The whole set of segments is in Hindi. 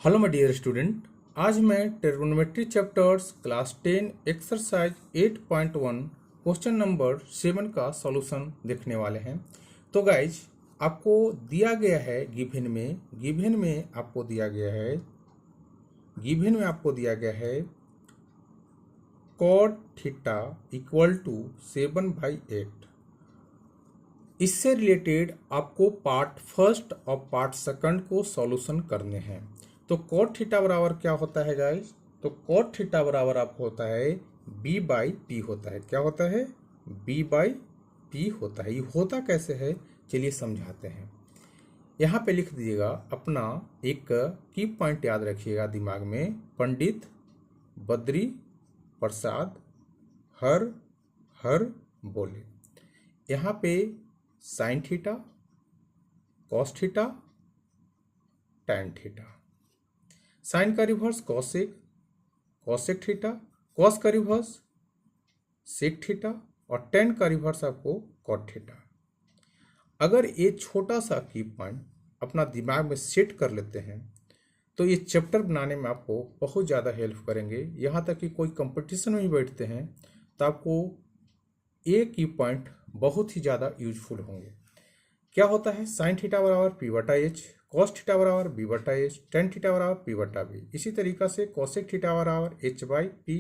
Hello my dear student. आज मैं trigonometry chapters class 10 exercise 8.1 question number 7 का सॉल्यूशन देखने वाले हैं। तो गाइज आपको दिया गया है गिवन में आपको दिया गया है cot थीटा इक्वल टू 7/8। इससे रिलेटेड आपको पार्ट फर्स्ट और पार्ट सेकंड को सॉल्यूशन करने हैं। तो cot थीटा बराबर क्या होता है गाइस? तो cot थीटा बराबर आपको होता है b/p होता है। क्या होता है? b/p होता है। ये होता कैसे है चलिए समझाते हैं। यहाँ पे लिख दीजिएगा, अपना एक की पॉइंट याद रखिएगा दिमाग में। पंडित बद्री प्रसाद हर हर बोले। यहाँ पे sine theta, cos theta, tan theta. Sine का reverse cosec, cosec theta, cos का रिवर्स सेक थीटा और टैन का रिवर्स आपको कॉट थीटा। अगर ये छोटा सा की पॉइंट अपना दिमाग में सेट कर लेते हैं तो ये चैप्टर बनाने में आपको बहुत ज़्यादा हेल्प करेंगे। यहाँ तक कि कोई कंपटीशन में भी बैठते हैं तो आपको ए की पॉइंट बहुत ही ज़्यादा यूजफुल होंगे। क्या होता है? साइन थीटा बराबर p/h, कॉस थीटा बराबर b/h, टेन थीटा बराबर p/b। इसी तरीका से कॉसेक थीटा बराबर h/p,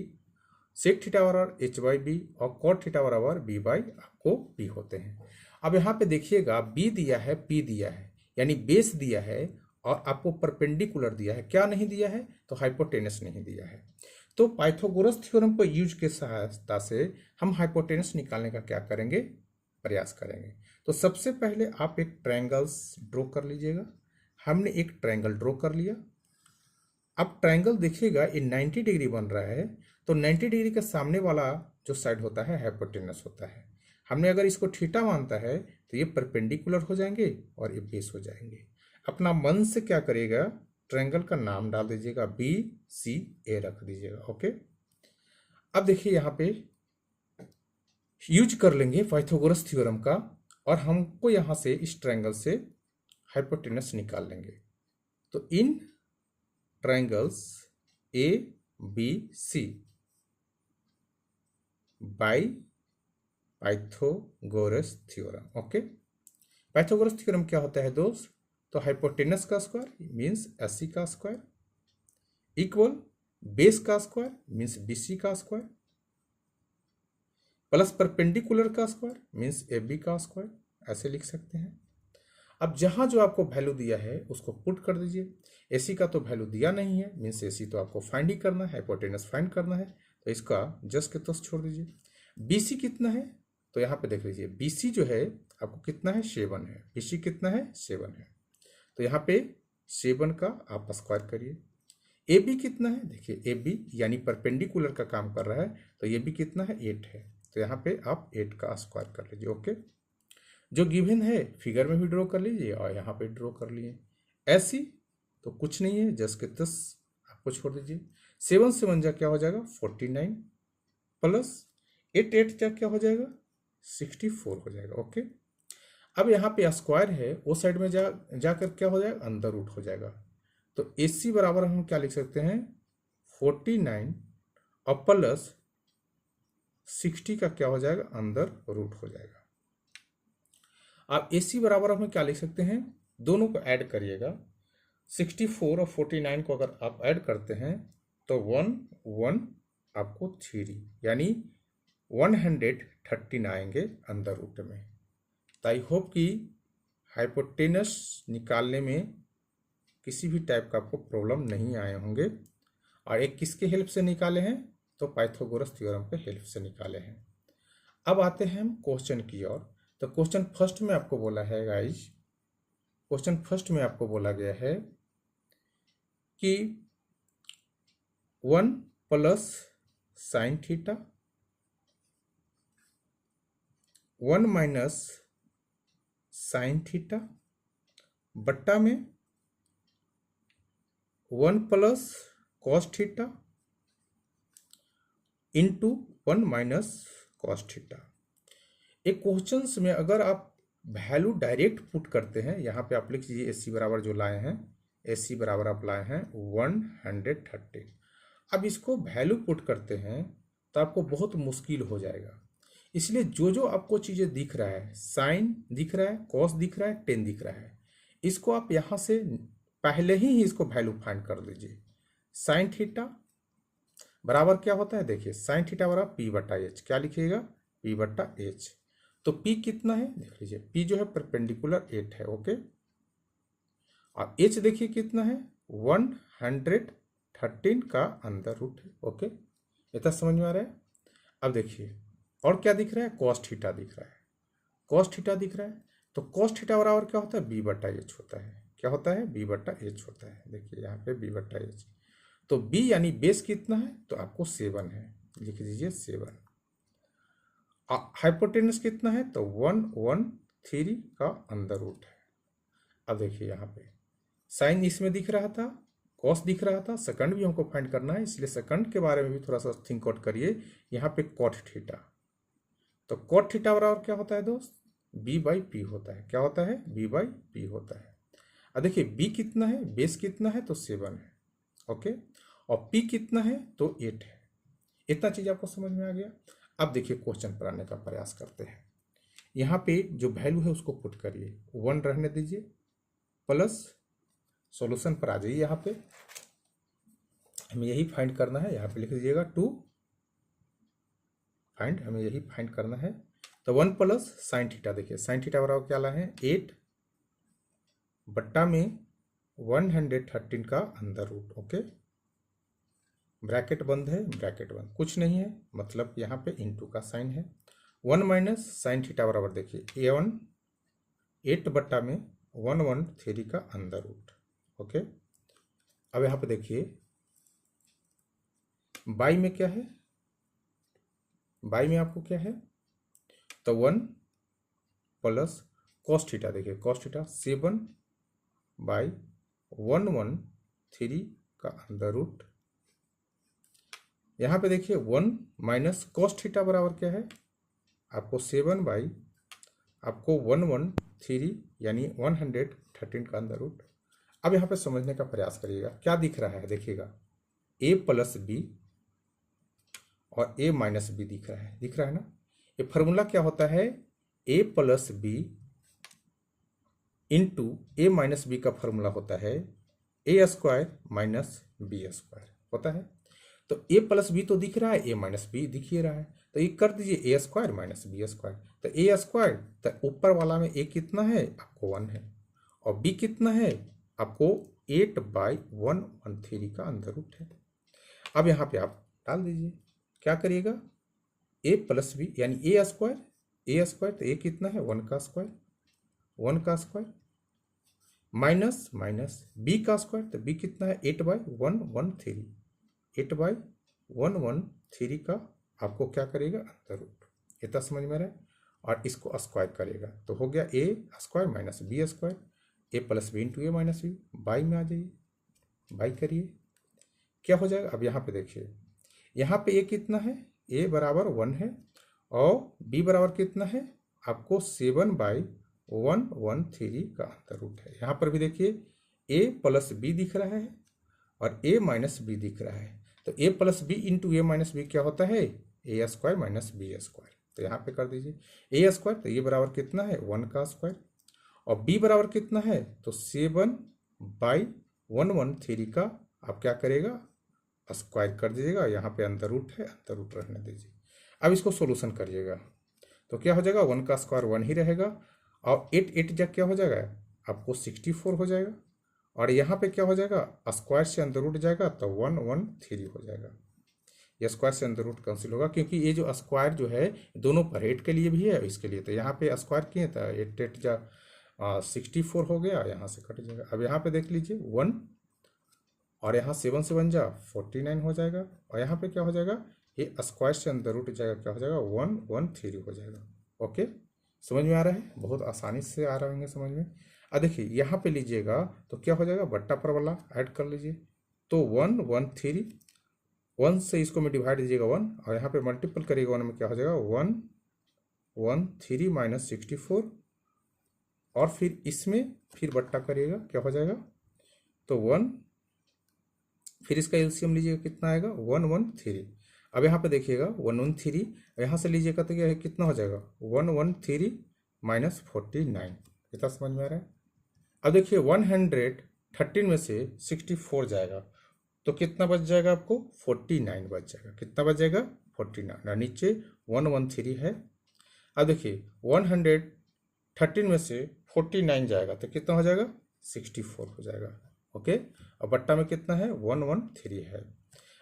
सेक थीटा बराबर h/b और कॉट थीटा बराबर आपको p होते हैं। अब यहाँ पे देखिएगा b दिया है, p दिया है, यानी बेस दिया है और आपको परपेंडिकुलर दिया है। क्या नहीं दिया है? तो हाइपोटेनस नहीं दिया है। तो पाइथागोरस थ्योरम को यूज के सहायता से हम हाइपोटेनस निकालने का क्या करेंगे? प्रयास करेंगे। तो सबसे पहले आप एक ट्रायंगल्स ड्रॉ कर लीजिएगा। हमने एक ट्रायंगल ड्रॉ कर लिया। अब ट्रायंगल देखिएगा ये 90 डिग्री बन रहा है, तो 90 डिग्री के सामने वाला जो साइड होता है हाइपोटेनस होता है। हमने अगर इसको थीटा मानता है तो ये परपेंडिकुलर हो जाएंगे और ये बेस हो जाएंगे। अपना मन से क्या करिएगा, ट्रायंगल का नाम डाल दीजिएगा, BCA रख दीजिएगा। ओके, अब देखिए यहाँ पे यूज कर लेंगे पाइथागोरस थ्योरम का और हमको यहाँ से इस ट्रायंगल से हाइपोटेनस निकाल लेंगे। तो in triangles ABC by Pythagoras theorem. Okay, Pythagoras theorem क्या होता है दोस्त? तो हाइपोटेनस का स्क्वायर मीन्स AC का स्क्वायर इक्वल बेस का स्क्वायर मीन्स BC का स्क्वायर प्लस परपेंडिकुलर का स्क्वायर मीन्स AB का स्क्वायर। ऐसे लिख सकते हैं। अब जहां जो आपको वैल्यू दिया है उसको पुट कर दीजिए। AC का तो वैल्यू दिया नहीं है, मीन्स AC तो आपको फाइंड ही करना है, हाइपोटेनस फाइंड करना है, तो इसका जस्ट के तस छोड़ दीजिए। BC कितना है? तो यहाँ पे देख लीजिए, BC जो है आपको कितना है? 7 है। BC कितना है? 7 है। तो यहाँ पे 7 का आप स्क्वायर करिए। AB कितना है? देखिए AB यानी परपेंडिकुलर का काम कर रहा है, तो AB कितना है? 8 है। तो यहाँ पे आप 8 का स्क्वायर कर लीजिए। ओके, जो गिवन है फिगर में भी ड्रॉ कर लीजिए और यहाँ पे ड्रॉ कर लिए। ऐसी तो कुछ नहीं है, जस्ट के 10 आपको छोड़ दीजिए। 7 से 1 जा क्या हो जाएगा? 49 प्लस 8 जा क्या हो जाएगा? 64 हो जाएगा। ओके, अब यहाँ पे स्क्वायर है, वो साइड में जाकर क्या हो जाएगा? अंदर रूट हो जाएगा। तो AC बराबर हम क्या लिख सकते हैं? 49 और प्लस 60 का क्या हो जाएगा? अंदर रूट हो जाएगा। अब AC बराबर हम क्या लिख सकते हैं? दोनों को ऐड करिएगा। 64 और 49 को अगर आप ऐड करते हैं तो 1 1 आपको 3 यानी 113 आएंगे अंदर रूट में। तो आई होप कि हाइपोटेनस निकालने में किसी भी टाइप का आपको प्रॉब्लम नहीं आए होंगे। और एक किसके हेल्प से निकाले हैं? तो पाइथागोरस थ्योरम के हेल्प से निकाले हैं। अब आते हैं हम क्वेश्चन की ओर। तो क्वेश्चन फर्स्ट में आपको बोला है गाइज, क्वेश्चन फर्स्ट में आपको बोला गया है कि 1 plus sine theta 1 minus sine theta बट्टा में 1 plus cos theta into 1 minus cos theta. एक क्वेश्चंस में अगर आप वैल्यू डायरेक्ट पुट करते हैं, यहाँ पे आप लिख लीजिए AC बराबर जो लाए हैं AC बराबर आप लाए हैं 113। अब इसको वैल्यू पुट करते हैं तो आपको बहुत मुश्किल हो जाएगा। इसलिए जो जो आपको चीज़ें दिख रहा है, साइन दिख रहा है, कॉस दिख रहा है, टेन दिख रहा है, इसको आप यहाँ से पहले ही इसको वैल्यू फाइंड कर लीजिए। साइन थीटा बराबर क्या होता है, देखिए साइन थीटा बराबर P बटा एच, क्या लिखिएगा P बटा एच। तो P कितना है देख लीजिए, P जो है परपेंडिकुलर 8 है, ओके। और H देखिए कितना है 113 का अंदर रूट है, ओके। इतना समझ में आ रहा है। अब देखिए और क्या दिख रहा है, कॉस थीटा दिख रहा है, कॉस थीटा दिख रहा है। तो कॉस थीटा बराबर क्या होता है, B बटा एच होता है। क्या होता है, B बटा एच होता है। देखिए यहाँ पे B बटा एच। तो B यानी बेस कितना है, तो आपको 7 है, लिख दीजिए 7। हाइपोटेनस कितना है, तो 113 का अंदर रूट है। अब देखिए यहाँ पे साइन इसमें दिख रहा था, कॉस दिख रहा था, सेकंड भी हमको फाइंड करना है, इसलिए सेकंड के बारे में भी थोड़ा सा थिंक आउट करिए। यहाँ पे कॉट थीटा, तो कॉट थीटा बराबर क्या होता है दोस्त, B बाई पी होता है। क्या होता है, B बाई पी होता है। अब देखिए B कितना है, बेस कितना है, तो 7 है, ओके। और P कितना है, तो 8 है। इतना चीज आपको समझ में आ गया। अब देखिए क्वेश्चन पर आने का प्रयास करते हैं। यहाँ पे जो वैल्यू है उसको पुट करिए, 1 रहने दीजिए, प्लस सॉल्यूशन पर आ जाइए। यहाँ पे हमें यही फाइंड करना है, यहाँ पे लिख दीजिएगा 2 फाइंड, हमें यही फाइंड करना है। तो 1 प्लस साइन थीटा, देखिए साइन थीटा बराबर क्या ला है 8 बट्टा में 113 का अंदर रूट, ओके। ब्रैकेट बंद है, ब्रैकेट बंद, कुछ नहीं है, मतलब यहाँ पे इनटू का साइन है। 1 माइनस साइन थीटा बराबर देखिए A1 8 बट्टा में 113 का अंदर रूट, ओके। अब यहाँ पे देखिए बाई में क्या है, बाई में आपको क्या है, तो 1 प्लस कॉस थीटा, देखिए कॉस थीटा 7 बाई 113 का अंदर रूट। यहाँ पे देखिए 1 माइनस कॉस थीटा बराबर क्या है, आपको 7 बाई आपको 113 यानी 113 का अंदर रूट। अब यहाँ पे समझने का प्रयास करिएगा, क्या दिख रहा है, देखिएगा A प्लस बी और A माइनस बी दिख रहा है ना। ये फॉर्मूला क्या होता है, A plus B into A minus B का फॉर्मूला होता है A square minus B square होता है। तो A प्लस बी तो दिख रहा है, A माइनस बी दिख ही रहा है, तो ये कर दीजिए A square minus B square. तो A स्क्वायर, तो ऊपर वाला में A कितना है, आपको 1 है, और B कितना है, आपको 8 बाई 113 का अंदर रूट है। अब यहाँ पे आप डाल दीजिए, क्या करिएगा A प्लस बी यानी A स्क्वायर, तो A कितना है 1 का स्क्वायर, 1 का स्क्वायर माइनस माइनस B का स्क्वायर, तो B कितना है 8 बाई 113, 8 बाई 113 का आपको क्या करेगा अंदर रूट। इतना समझ में आ रहा है। और इसको स्क्वायर करेगा तो हो गया A square minus B square, A plus B into A minus B, बाई में आ जाइए, बाई करिए, क्या हो जाएगा। अब यहाँ पे देखिए, यहाँ पे A कितना है, A बराबर 1 है, और B बराबर कितना है, आपको 7 बाई 113 का अंदर रूट है। यहाँ पर भी देखिए A प्लस बी दिख रहा है और A माइनस बी दिख रहा है, तो A plus B into A minus B क्या होता है, A square minus B square. तो यहाँ पे कर दीजिए A स्क्वायर, तो ये बराबर कितना है 1 का स्क्वायर, और B बराबर कितना है, तो 7 बाई 113 का आप क्या करेगा स्क्वायर कर दीजिएगा। यहाँ पे अंदर रूट है, अंदर रूट रहने दीजिए। अब इसको सोल्यूशन करिएगा तो क्या हो जाएगा, 1 का स्क्वायर 1 ही रहेगा, और 8 जब क्या हो जाएगा, आपको 64 हो जाएगा, और यहाँ पे क्या हो जाएगा, स्क्वायर से अंदर रूट जाएगा तो 113 हो जाएगा। यह स्क्वायर से अंदर रूट कैंसिल होगा, क्योंकि ये जो स्क्वायर जो है दोनों पर 8 के लिए भी है और इसके लिए, तो यहाँ पे स्क्वायर किए तो 8 जा 64 हो गया, यहाँ से कट जाएगा। अब यहाँ पे देख लीजिए 1 और यहाँ 7 से 1 जा 49 हो जाएगा, और यहाँ पे क्या हो जाएगा, ये स्क्वायर से अंदर रूट जाएगा, क्या हो जाएगा 113 हो जाएगा। ओके, समझ में आ रहा है, बहुत आसानी से आ रहे होंगे समझ में। अब देखिए यहाँ पे लीजिएगा तो क्या हो जाएगा, बट्टा पर वाला ऐड कर लीजिए, तो 113, 1 से इसको में डिवाइड दीजिएगा 1, और यहाँ पे मल्टीपल करिएगा 1 में, क्या हो जाएगा 113 माइनस 64, और फिर इसमें फिर बट्टा करिएगा, क्या हो जाएगा तो 1, फिर इसका एलसीएम लीजिएगा कितना आएगा 113। अब यहाँ पे देखिएगा 113, यहाँ से लीजिएगा तो क्या है, कितना हो जाएगा 113 माइनस 49। इतना समझ में आ रहा है। अब देखिए 113 में से 64 जाएगा तो कितना बच जाएगा आपको 49 बच जाएगा। कितना बच जाएगा 49, और नीचे 113 है। अब देखिए 113 में से 49 जाएगा तो कितना हो जाएगा 64 हो जाएगा। ओके, और बट्टा में कितना है 113 है।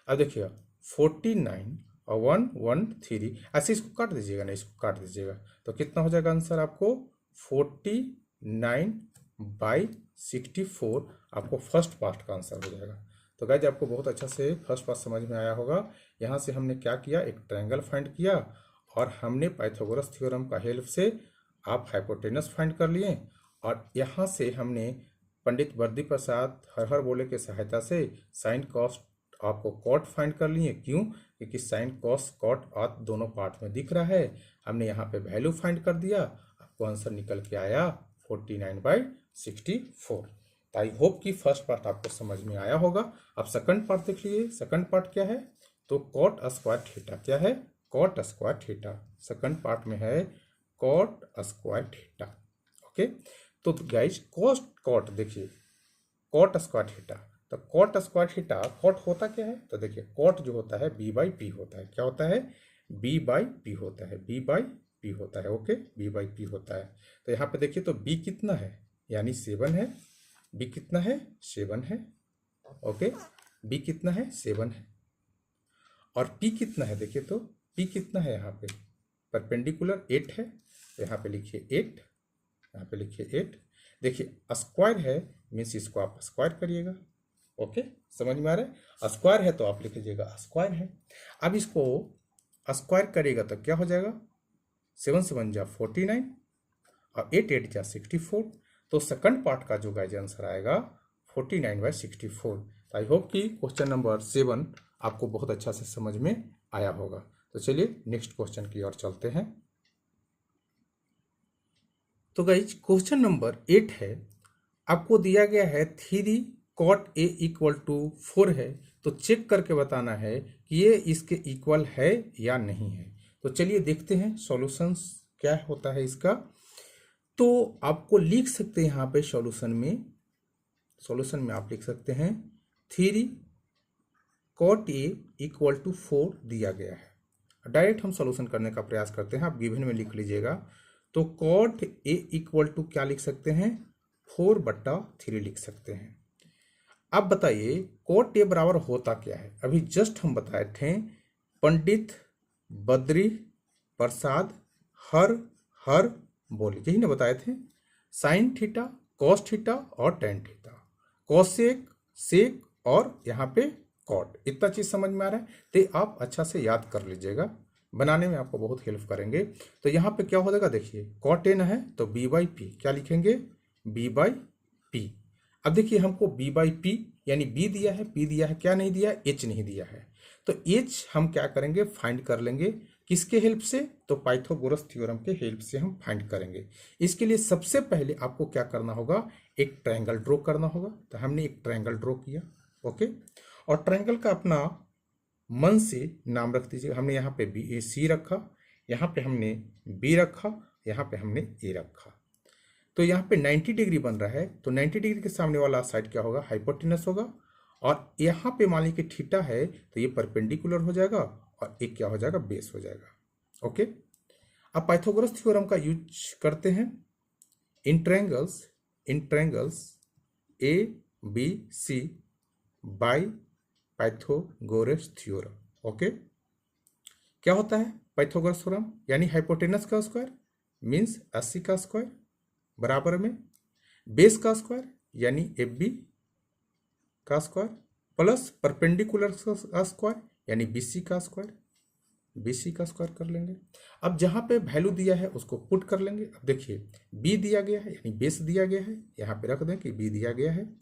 अब देखिए 49 और 113, ऐसे इसको काट दीजिएगा ना, इसको काट दीजिएगा तो कितना हो जाएगा आंसर आपको 49/64 आपको फर्स्ट पार्ट का आंसर हो जाएगा। तो गाइज आपको बहुत अच्छा से फर्स्ट पार्ट समझ में आया होगा। यहाँ से हमने क्या किया, एक ट्रायंगल फाइंड किया और हमने पाइथागोरस थ्योरम का हेल्प से आप हाइपोटेनस फाइंड कर लिए, और यहाँ से हमने पंडित बर्दी प्रसाद हर हर बोले के सहायता से साइन कॉस आपको कॉट फाइंड कर लिए। क्यों? क्योंकि साइन कॉस कॉट आप दोनों पार्ट में दिख रहा है। हमने यहाँ पे वैल्यू फाइंड कर दिया, आपको आंसर निकल के आया 49/64। तो आई होप कि फर्स्ट पार्ट आपको समझ में आया होगा। अब सेकंड पार्ट देख लीजिए। सेकंड पार्ट क्या है, तो कॉट स्क्वायर थीटा। क्या है, cot square theta. Second part में है कॉट स्क्वायर थीटा। ओके, तो गाइज कॉट देखिए, कॉट स्क्वायर थीटा। तो कॉट स्क्वायर थीटा, कॉट होता क्या है, तो देखिए कॉट जो होता है b/p होता है। क्या होता है, b/p होता है, b/p होता है। ओके, b/p होता है। तो यहाँ पे देखिए तो b कितना है, यानी 7 है। b कितना है, 7 है। ओके, b कितना है, 7 है। और p कितना है, देखिए तो p कितना है, यहाँ पे परपेंडिकुलर 8 है। तो यहाँ पे लिखिए 8, यहाँ पे लिखिए 8। देखिए स्क्वायर है, मीन्स इसको आप स्क्वायर करिएगा। ओके, समझ में आ रहा है। स्क्वायर है तो आप लिख लीजिएगा स्क्वायर है। अब इसको स्क्वायर करेगा तो क्या हो जाएगा, 7 7 जा 49 और 8 8 जा 64। तो सेकंड पार्ट का जो गाइज आंसर आएगा 49/64। तो आई होप कि क्वेश्चन नंबर 7 आपको बहुत अच्छा से समझ में आया होगा। तो चलिए नेक्स्ट क्वेश्चन की ओर चलते हैं। तो गाइज क्वेश्चन नंबर 8 है, आपको दिया गया है 3 cot a = 4 है, तो चेक करके बताना है कि ये इसके इक्वल है या नहीं है। तो चलिए देखते हैं सॉल्यूशंस क्या होता है इसका। तो आपको लिख सकते हैं यहाँ पे सॉल्यूशन में आप लिख सकते हैं 3 cot a = 4 दिया गया है। डायरेक्ट हम सॉल्यूशन करने का प्रयास करते हैं। आप गिवन में लिख लीजिएगा। तो cot a = क्या लिख सकते हैं, 4/3 लिख सकते हैं। अब बताइए cot a बराबर होता क्या है। अभी जस्ट हम बताए थे, पंडित बद्री प्रसाद हर बोले, यही ना बताए थे, साइन थीटा, कॉस थीटा और टेन थीटा, कॉसेक, सेक और यहाँ पे कॉट। इतना चीज समझ में आ रहा है, तो आप अच्छा से याद कर लीजिएगा, बनाने में आपको बहुत हेल्प करेंगे। तो यहाँ पे क्या हो जाएगा, देखिए cot a है तो b/p क्या लिखेंगे, b/p। अब देखिए हमको b/p यानी b दिया है, p दिया है, क्या नहीं दिया है, h नहीं दिया है। तो h हम क्या करेंगे, फाइंड कर लेंगे। किसके हेल्प से, तो पाइथागोरस थ्योरम के हेल्प से हम फाइंड करेंगे। इसके लिए सबसे पहले आपको क्या करना होगा, एक ट्रायंगल ड्रॉ करना होगा। तो हमने एक ट्रायंगल ड्रॉ किया। ओके, और ट्रायंगल का अपना मन से नाम रख दीजिए। हमने यहाँ पे बी सी रखा, यहाँ पे हमने बी रखा, यहाँ पे हमने ए रखा। तो यहाँ पे 90 डिग्री बन रहा है, तो 90 डिग्री के सामने वाला साइड क्या होगा, हाइपोटेनस होगा। और यहाँ पे मान लीजिए कि थीटा है तो ये परपेंडिकुलर हो जाएगा और एक क्या हो जाएगा, बेस हो जाएगा। ओके, अब पाइथागोरस थ्योरम का यूज करते हैं in triangles A B C by Pythagoras theorem. Okay, क्या होता है पाइथागोरस थ्योरम, यानी हाइपोटेनस का स्क्वायर मीन्स 80 का स्क्वायर बराबर में बेस का स्क्वायर यानी AB का स्क्वायर प्लस परपेंडिकुलर का स्क्वायर यानी BC का स्क्वायर कर लेंगे। अब जहां पे वैल्यू दिया है उसको पुट कर लेंगे। अब देखिए B दिया गया है यानी बेस दिया गया है, यहाँ पे रख दें कि B दिया गया है।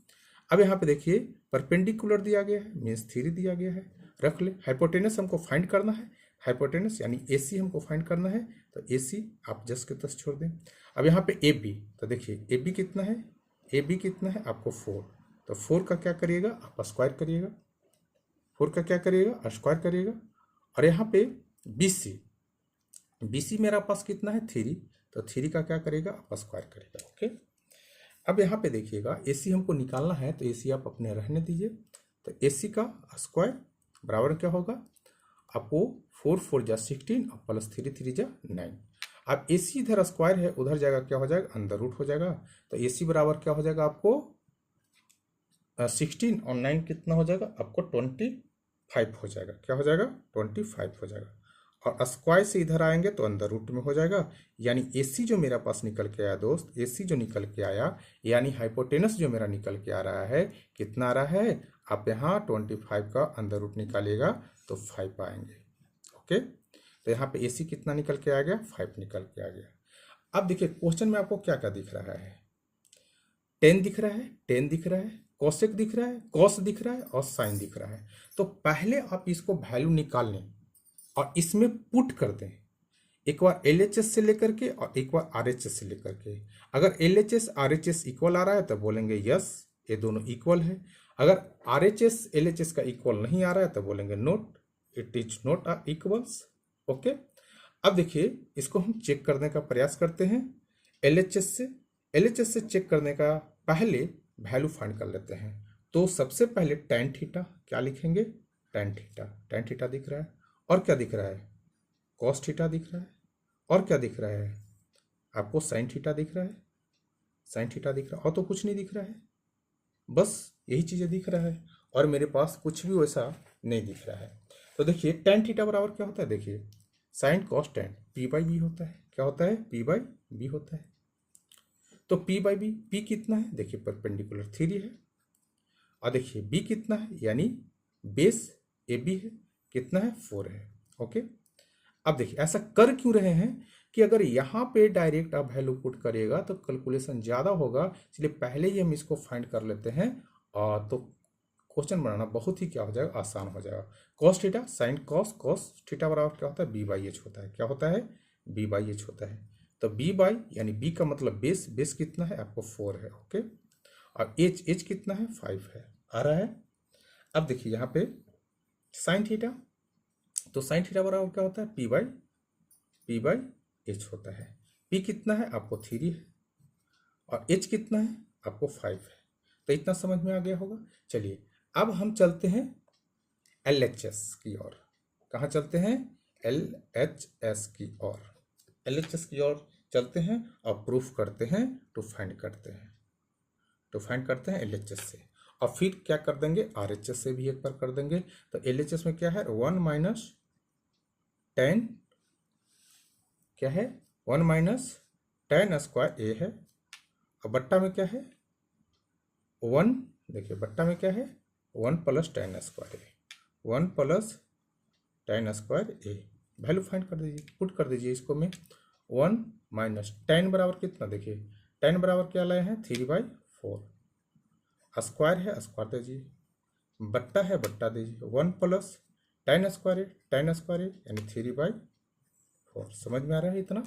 अब यहाँ पे देखिए परपेंडिकुलर दिया गया है मीन्स 3 दिया गया है, रख ले। हाइपोटेनस हमको फाइंड करना है, हाइपोटेनस यानी AC हमको फाइंड करना है, तो AC आप जस्ट के तस छोड़ दें। अब यहाँ पे AB, तो देखिए AB कितना है, AB कितना है आपको 4, तो 4 का क्या करिएगा आप स्क्वायर करिएगा, 4 का क्या करिएगा स्क्वायर करिएगा। और यहाँ पे BC मेरा पास कितना है 3, तो 3 का क्या करेगा आप स्क्वायर करेगा। ओके, अब यहाँ पे देखिएगा AC हमको निकालना है, तो AC आप अपने रहने दीजिए। तो AC का स्क्वायर बराबर क्या होगा आपको 4 4 जा 16 और प्लस 3 3 जा 9। अब AC इधर स्क्वायर है, उधर जाएगा क्या हो जाएगा अंदर रूट हो जाएगा। तो AC बराबर क्या हो जाएगा आपको 16 और 9 कितना हो जाएगा आपको 25 हो जाएगा। क्या हो जाएगा 25 हो जाएगा। और स्क्वायर से इधर आएंगे तो अंदर रूट में हो जाएगा। यानी AC जो मेरा पास निकल के आया दोस्त, AC जो निकल के आया यानी हाइपोटेनस जो मेरा निकल के आ रहा है कितना आ रहा है, आप यहाँ 25 का अंदर रूट निकालिएगा तो 5 आएंगे। ओके, तो यहाँ पे AC कितना निकल के आ गया 5 निकल के आ गया। अब देखिए क्वेश्चन में आपको क्या क्या दिख रहा है, 10 दिख रहा है, 10 दिख रहा है, कोसेक दिख रहा है, कॉस दिख रहा है और साइन दिख रहा है। तो पहले आप इसको वैल्यू निकाल लें और इसमें पुट कर दें, एक बार LHS से लेकर के और एक बार RHS से लेकर के। अगर LHS RHS इक्वल आ रहा है तो बोलेंगे यस ये दोनों इक्वल है। अगर RHS LHS का इक्वल नहीं आ रहा है तो बोलेंगे note, it is not equals. Okay, अब देखिए इसको हम चेक करने का प्रयास करते हैं LHS से चेक करने का पहले वैल्यू फाइंड कर लेते हैं। तो सबसे पहले tan थीटा क्या लिखेंगे, tan थीटा दिख रहा है, और क्या दिख रहा है cos थीटा दिख रहा है, और क्या दिख रहा है आपको sin थीटा दिख रहा है, sin थीटा दिख रहा है, और तो कुछ नहीं दिख रहा है, बस यही चीज़ें दिख रहा है और मेरे पास कुछ भी वैसा नहीं दिख रहा है। तो देखिए tan थीटा बराबर क्या होता है, देखिए sin cos tan P/B होता है। क्या होता है P/B होता है। तो P/B, P कितना है देखिए परपेंडिकुलर 3 है, और देखिए B कितना है यानी बेस AB है, कितना है 4 है। ओके, अब देखिए ऐसा कर क्यों रहे हैं कि अगर यहाँ पे डायरेक्ट आप वैल्यू पुट करिएगा तो कैलकुलेशन ज़्यादा होगा, इसलिए पहले ही हम इसको फाइंड कर लेते हैं और तो क्वेश्चन बनाना बहुत ही क्या हो जाएगा आसान हो जाएगा। cos theta sin cos theta बराबर क्या होता है B/H होता है। क्या होता है B/H होता है। तो B यानी B का मतलब बेस कितना है आपको 4 है। ओके, और H कितना है 5 है, आ रहा है। अब देखिए यहाँ पे sin थीटा, तो sin थीटा बराबर क्या होता है P/H होता है। P कितना है आपको 3 है और H कितना है आपको 5 है। तो इतना समझ में आ गया होगा। चलिए अब हम चलते हैं LHS की ओर। कहाँ चलते हैं LHS की ओर, LHS की ओर चलते हैं और प्रूफ करते हैं, टू फाइंड करते हैं LHS से, और फिर क्या कर देंगे RHS से भी एक बार कर देंगे। तो LHS में क्या है 1 माइनस tan, क्या है 1 माइनस tan स्क्वायर A है, और बट्टा में क्या है 1, देखिए बट्टा में क्या है 1 plus tan square A, 1 plus tan square A। Value find कर दीजिए, पुट कर दीजिए इसको में 1 माइनस tan बराबर कितना, देखिए tan बराबर क्या लाए हैं 3/4, स्क्वायर है स्क्वायर दीजिए, बट्टा है बट्टा दीजिए, 1 प्लस tan स्क्वायर यानी 3/4। समझ में आ रहा है इतना।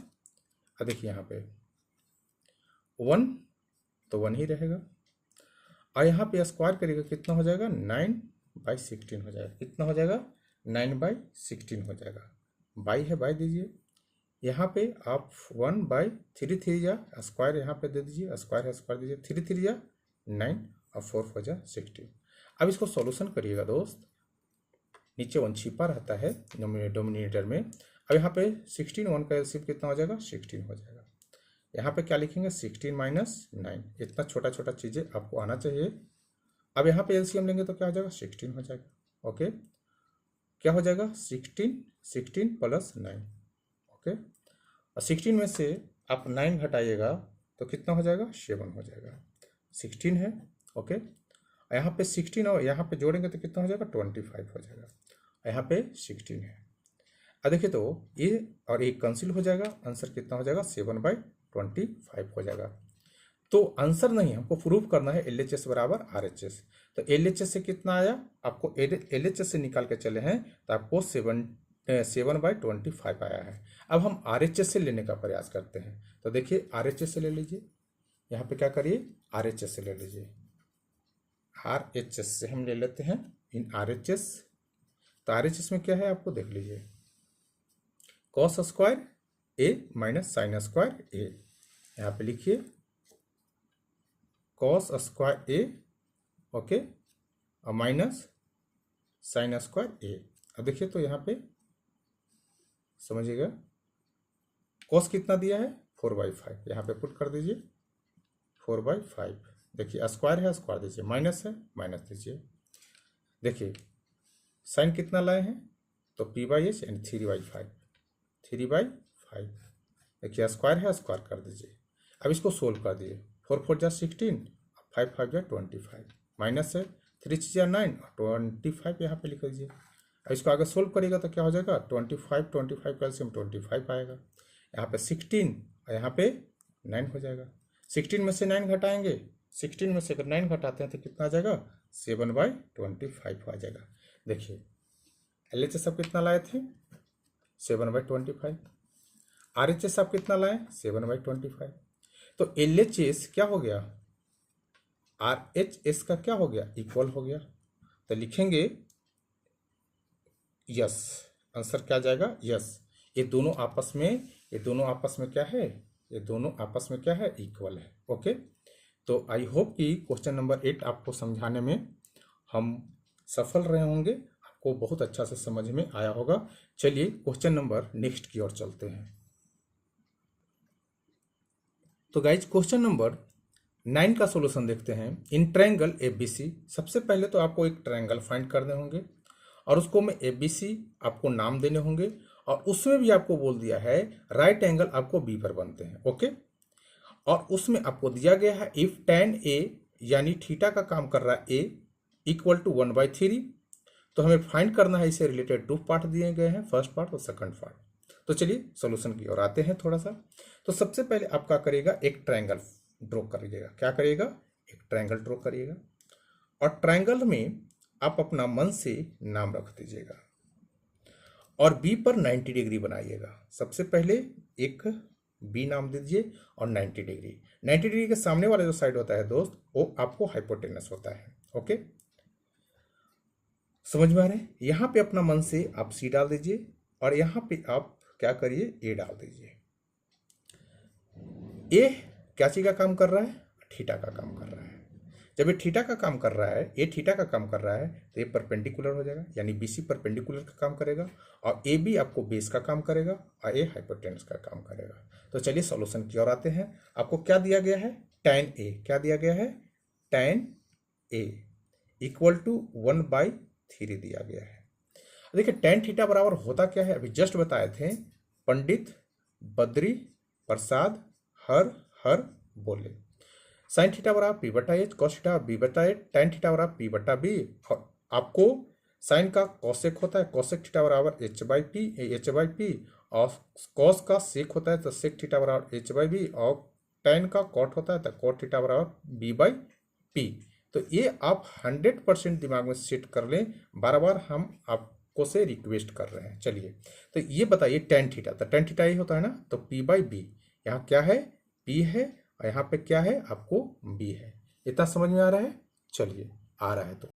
अब देखिए यहाँ पे 1 तो 1 ही रहेगा, और यहाँ पे स्क्वायर करेगा कितना हो जाएगा 9/16 हो जाएगा। कितना हो जाएगा 9/16 हो जाएगा। बाई है बाई दीजिए, यहाँ पे आप 1/3 3 जा स्क्वायर यहाँ पे दे दीजिए, स्क्वायर है स्क्वायर दीजिए, 3 3 जा 9 और 4 4 जा 16। अब इसको सॉल्यूशन करिएगा दोस्त, नीचे 1 छिपा रहता है डोमिनेटर में। अब यहाँ पे 16 1 का एलसीएम कितना हो जाएगा 16 हो जाएगा। यहाँ पे क्या लिखेंगे 16 माइनस 9, इतना छोटा छोटा चीज़ें आपको आना चाहिए। अब यहाँ पे एलसीएम लेंगे तो क्या हो जाएगा 16 हो जाएगा। ओके, क्या हो जाएगा 16 प्लस 9। ओके, और 16 में से आप 9 घटाइएगा तो कितना हो जाएगा 7 हो जाएगा। 16 है। ओके, यहाँ पे 16 और यहाँ पे जोड़ेंगे तो कितना हो जाएगा 25 हो जाएगा। यहाँ पे 16 है। अब देखिए तो ये और एक कैंसिल हो जाएगा, आंसर कितना हो जाएगा 7/25 हो जाएगा। तो आंसर नहीं, हमको प्रूफ करना है LHS बराबर RHS। तो LHS से कितना आया आपको, LHS से निकाल के चले हैं तो आपको 7/25 आया है। अब हम RHS से लेने का प्रयास करते हैं। तो देखिए RHS से ले लीजिए, यहाँ पे क्या करिए RHS से ले लीजिए। RHS से हम ले लेते हैं इन RHS। तो RHS में क्या है आपको देख लीजिए, कॉस स्क्वायर ए माइनस साइन स्क्वायर ए। यहाँ पे लिखिए कॉस स्क्वायर ए, ओके, और माइनस साइन स्क्वायर ए। अब देखिए तो यहाँ पे समझिएगा, कॉस कितना दिया है 4/5, यहाँ पे पुट कर दीजिए 4/5। देखिए स्क्वायर है, स्क्वायर दीजिए, माइनस है माइनस दीजिए। देखिए साइन कितना लाए हैं तो p/h एंड 3/5, 3/5। देखिए स्क्वायर है, स्क्वायर कर दीजिए। अब इसको सोल्व कर दीजिए, 4 4 जा 16, 5 5 जा 25, माइनस है 3 6 जा 9 और 25 यहाँ पे लिख दीजिए। अब इसको आगे सोल्व करिएगा तो क्या हो जाएगा, 25 25 का एलसीएम 25 आएगा। यहाँ पे 16 और यहाँ पे 9 हो जाएगा। 16 में से 9 घटाएंगे, 16 में से अगर 9 घटाते हैं तो कितना आ जाएगा, 7/25 आ जाएगा। देखिए LHS आप कितना लाए थे 7/25, RHS आप कितना लाए 7/25। तो LHS क्या हो गया, RHS का क्या हो गया, इक्वल हो गया। तो लिखेंगे यस, आंसर क्या जाएगा यस। ये दोनों आपस में क्या है, ये दोनों आपस में क्या है, इक्वल है। ओके, तो आई होप कि क्वेश्चन नंबर 8 आपको समझाने में हम सफल रहे होंगे, आपको बहुत अच्छा से समझ में आया होगा। चलिए क्वेश्चन नंबर नेक्स्ट की ओर चलते हैं। तो गाइज क्वेश्चन नंबर 9 का सॉल्यूशन देखते हैं। इन ट्रायंगल ABC, सबसे पहले तो आपको एक ट्रायंगल फाइंड करने होंगे और उसको में ABC आपको नाम देने होंगे, और उसमें भी आपको बोल दिया है राइट एंगल आपको B पर बनते हैं। ओके, और उसमें आपको दिया गया है इफ tan A यानी थीटा का काम कर रहा है A इक्वल टू 1/3। तो हमें फाइंड करना है, इससे रिलेटेड 2 पार्ट दिए गए हैं, फर्स्ट पार्ट और सेकंड पार्ट। तो चलिए सॉल्यूशन की ओर आते हैं थोड़ा सा। तो सबसे पहले आप क्या करिएगा, एक ट्रायंगल ड्रॉ करिएगा। क्या करिएगा, एक ट्रायंगल ड्रॉ करिएगा, और ट्रायंगल में आप अपना मन से नाम रख दीजिएगा और B पर 90 डिग्री बनाइएगा। सबसे पहले एक B नाम दीजिए और 90 डिग्री, 90 डिग्री के सामने वाला जो साइड होता है दोस्त, वो आपको हाइपोटेनस होता है। ओके, समझ में आ रहे हैं। यहाँ पे अपना मन से आप C डाल दीजिए और यहाँ पे आप क्या करिए, A डाल दीजिए। A क्या चीज का काम कर रहा है, थीटा का काम कर रहा है। जब ये थीटा का काम कर रहा है, ये थीटा का काम कर रहा है, तो ये परपेंडिकुलर हो जाएगा, यानी BC परपेंडिकुलर का काम करेगा, और AB आपको बेस का काम करेगा और A हाइपोटेनस का काम करेगा। तो चलिए सॉल्यूशन की ओर आते हैं। आपको क्या दिया गया है, tan A, क्या दिया गया है, tan A इक्वल टू 1/3 दिया गया है। देखिए tan थीटा बराबर होता क्या है, अभी जस्ट बताए थे, पंडित बद्री प्रसाद हर बोले। साइन थीटा बराबर P/H, cos theta B/A, tan theta बराबर P/B, और आपको साइन का कॉसेक होता है, कॉसेक थीटा बराबर H/P, और कॉस का सेक होता है तो सेक थीटा बराबर H/B, और tan का कॉट होता है तो कॉट थीटा बराबर B/P। तो ये आप 100% दिमाग में सेट कर लें, बार बार हम आपको से रिक्वेस्ट कर रहे हैं। चलिए तो ये बताइए tan थीटा, तो tan थीटा ये होता है ना, तो P/B, यहाँ क्या है, P है, और यहाँ पे क्या है आपको B है। इतना समझ में आ रहा है, चलिए आ रहा है तो